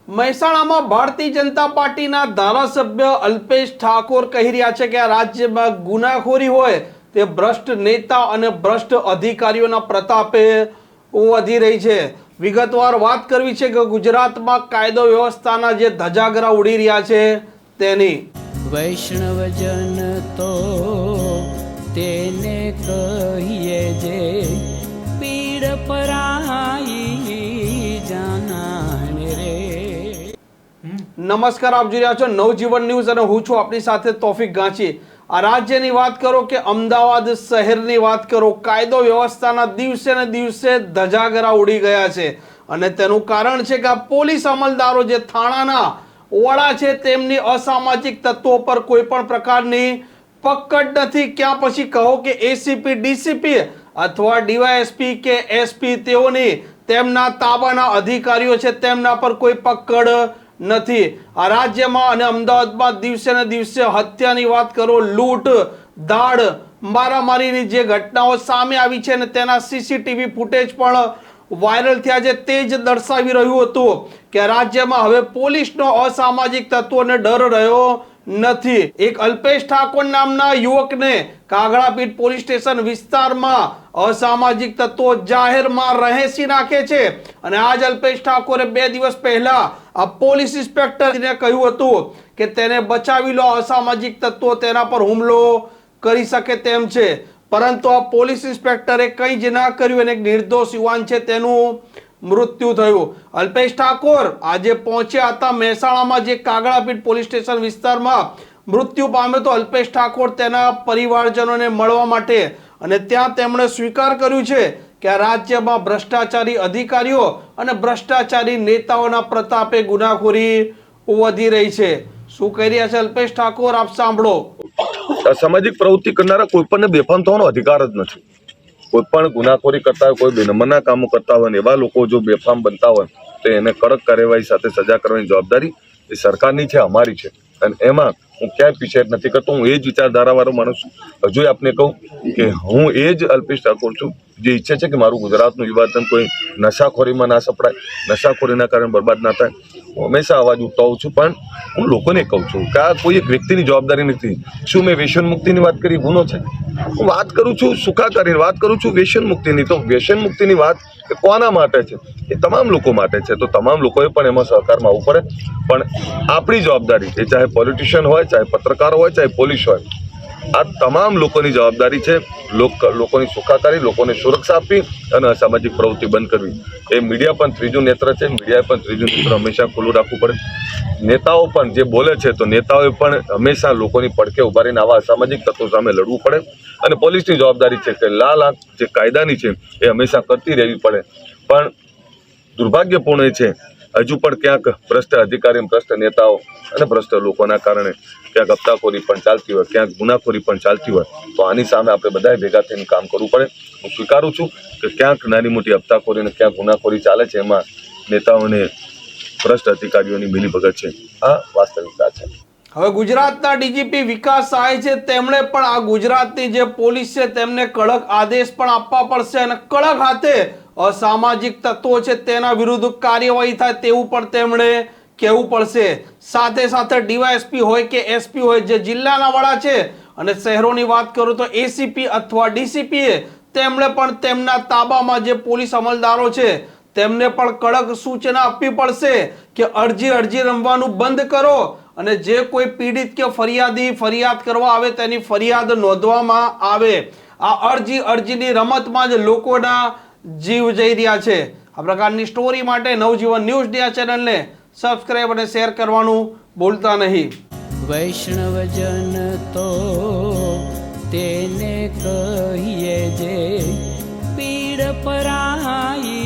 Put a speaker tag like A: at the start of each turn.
A: મહેસાણામાં ભારતીય જનતા પાર્ટીના ધારાસભ્ય અલ્પેશ ઠાકોર કહી રહ્યા છે કે આ રાજ્યમાં ગુનાખોરી હોય તે ભ્રષ્ટ નેતા અને ભ્રષ્ટ અધિકારીઓના પ્રતાપે વધી રહી છે। વિગતવાર વાત કરવી છે કે ગુજરાતમાં કાયદો વ્યવસ્થાના જે ધજાગરા ઉડી રહ્યા છે તેની।
B: વૈષ્ણવજન તો તેને કહીએ જે પીડ પરાઈ જાનાને રે।
A: નમસ્કાર, આપ જોઈ રહ્યા છો નવજીવન ન્યૂઝ અને હું છું આપની સાથે તોફિક ગાંચી। આ રાજ્યની વાત કરો કે અમદાવાદ શહેરની વાત કરો, કાયદો વ્યવસ્થાના દિવસે ને દિવસે ધજાગરા ઉડી ગયા છે અને તેનું કારણ છે કે આ પોલીસ અમલદારો જે થાણાના વડા છે તેમની અસામાજિક તત્વો પર કોઈ પણ પ્રકારની પકડ નથી। ક્યાં પછી કહો કે એસીપી, ડીસીપી અથવા ડીવાયએસપી કે એસપી તેઓની તેમના તાબાના અધિકારીઓ છે તેમના પર કોઈ પકડ નથી। આ રાજ્યમાં અને અમદાવાદમાં દિવસે ને દિવસે હત્યાની વાત કરો, લૂંટ, દાડ, મારામારીની જે ઘટનાઓ સામે આવી છે અને તેના સીસીટીવી ફૂટેજ પણ વાયરલ થયા છે તે જ દર્શાવી રહ્યું હતું કે રાજ્યમાં હવે પોલીસનો અસામાજિક તત્વોને ડર રહ્યો નથી। એક અલ્પેશ ઠાકોર નામના યુવકને કાગડાપીઠ પોલીસ સ્ટેશન વિસ્તારમાં અસામાજિક તત્વો જાહેરમાં રહેસી નાખે છે અને આજ અલ્પેશ ઠાકોરે 2 દિવસ પહેલા આ પોલીસ ઇન્સ્પેક્ટરને કહ્યું હતું કે તેને બચાવી લો, અસામાજિક તત્વો તેના પર હુમલો કરી શકે તેમ છે, પરંતુ આ પોલીસ ઇન્સ્પેક્ટરે કંઈ જ ના કર્યું અને એક નિર્દોષ યુવાન છે તેનું મૃત્યુ થયું। અલ્પેશ ઠાકોર આજે પહોંચ્યા હતા મહેસાણામાં જે કાગડાપીઠ પોલીસ સ્ટેશન વિસ્તારમાં મૃત્યુ પામ્યો તો અલ્પેશ ઠાકોર તેના પરિવારજનોને મળવા માટે અને ત્યાં તેમણે સ્વીકાર કર્યું છે કે આ રાજ્યમાં ભ્રષ્ટાચારી અધિકારીઓ અને ભ્રષ્ટાચારી નેતાઓના પ્રતાપે ગુનાખોરી વધી રહી છે। શું કહી રહ્યા છે અલ્પેશ ઠાકોર, આપ સાંભળો।
C: સામાજિક પ્રવૃત્તિ કરનારા કોઈ પણ બેફામ થવાનો અધિકાર જ નથી। કોઈ પણ ગુનાખોરી કરતા હોય, કોઈ બેનમના કામો કરતા હોય, એવા લોકો જો બેફામ બનતા હોય તો એને કડક કાર્યવાહી સાથે સજા કરવાની જવાબદારી એ સરકારની છે, અમારી છે। અને એમાં હું ક્યાંય પીછેહટ નથી કરતો। હું એ જ વિચારધારાવાળો માણસ છું। હજુ આપને કહું કે હું એ જ અલ્પેશ ઠાકોર છું જે ઈચ્છે છે કે મારું ગુજરાતનું યુવાધન કોઈ નશાખોરીમાં ના સપડાય, નશાખોરીના કારણે બરબાદ ના થાય। હું હંમેશા અવાજ ઉઠાવું છું, પણ હું લોકોને કહું છું કે આ કોઈ એક વ્યક્તિની જવાબદારી નથી। શું મેં વ્યસન મુક્તિની વાત કરી? ગુનો છે? હું વાત કરું છું સુખાકારીની, વાત કરું છું વ્યસન મુક્તિની। તો વ્યસન મુક્તિની વાત એ કોના માટે છે? એ તમામ લોકો માટે છે। તો તમામ લોકોએ પણ એમાં સહકારમાં આવવું પડે। પણ આપણી જવાબદારી એ ચાહે પોલિટિશિયન હોય, ચાહે પત્રકાર હોય, ચાહે પોલીસ હોય, આ તમામ લોકોની જવાબદારી છે લોકોની સુખાકારી, લોકોને સુરક્ષા આપવી અને અસામાજિક પ્રવૃત્તિ બંધ કરવી। એ મીડિયા પણ ત્રીજું નેત્ર છે। મીડિયાએ પણ ત્રીજું નેત્ર હંમેશા ખુલ્લું રાખવું પડે। નેતાઓ પણ જે બોલે છે તો નેતાઓએ પણ હંમેશા લોકોની પડખે ઉભા રહીને આવા અસામાજિક તત્વો સામે લડવું પડે। અને પોલીસની જવાબદારી છે કે લાલ આંખ જે કાયદાની છે એ હંમેશા કરતી રહેવી પડે। પણ દુર્ભાગ્યપૂર્ણ એ છે હજુ પણ ક્યાંક ભ્રષ્ટ અધિકારી, ભ્રષ્ટ નેતાઓ અને ભ્રષ્ટ લોકોના કારણે ક્યાંક હપ્તાખોરી પણ ચાલતી હોય, ક્યાંક ગુનાખોરી પણ ચાલતી હોય। તો આની સામે આપણે બધાએ ભેગા થઈને કામ કરવું પડે। હું સ્વીકારું છું કે ક્યાંક નાની મોટી હપ્તાખોરી અને ક્યાંક ગુનાખોરી ચાલે છે, એમાં નેતાઓને ભ્રષ્ટ અધિકારીઓની મિલીભગત છે, આ વાસ્તવિકતા છે।
A: હવે ગુજરાતના ડીજીપી વિકાસ સહાય છે તેમણે પણ આ ગુજરાતની જે પોલીસ છે તેમને કડક આદેશ પણ આપવા પડશે અને કડક હાથે અસામાજિક તત્વો છે તેના વિરુદ્ધ કાર્યવાહી થાય તેવું પણ તેમણે કહેવું પડશે। સાથે સાથે ડીવાયએસપી હોય કે એસપી હોય, જે જિલ્લાના વડા છે અને શહેરોની વાત કરું તો એસીપી અથવા ડીસીપી તેમણે પણ તેમના તાબામાં જે પોલીસ અમલદારો છે તેમને પણ કડક સૂચના આપવી પડશે કે અરજી રમવાનું બંધ કરો અને જે કોઈ પીડિત કે ફરિયાદ કરવા આવે તેની ફરિયાદ નોંધવામાં આવે। આ અરજીની રમતમાં જ લોકોના જીવ જઈ રહ્યા છે। આ પ્રકારની સ્ટોરી માટે નવજીવન ન્યૂઝ આ ચેનલને સબસ્ક્રાઇબ અને શેર કરવાનું ભૂલતા નહીં।
B: વૈષ્ણવજન તો તેને કહીએ જે પીડ પરાઈ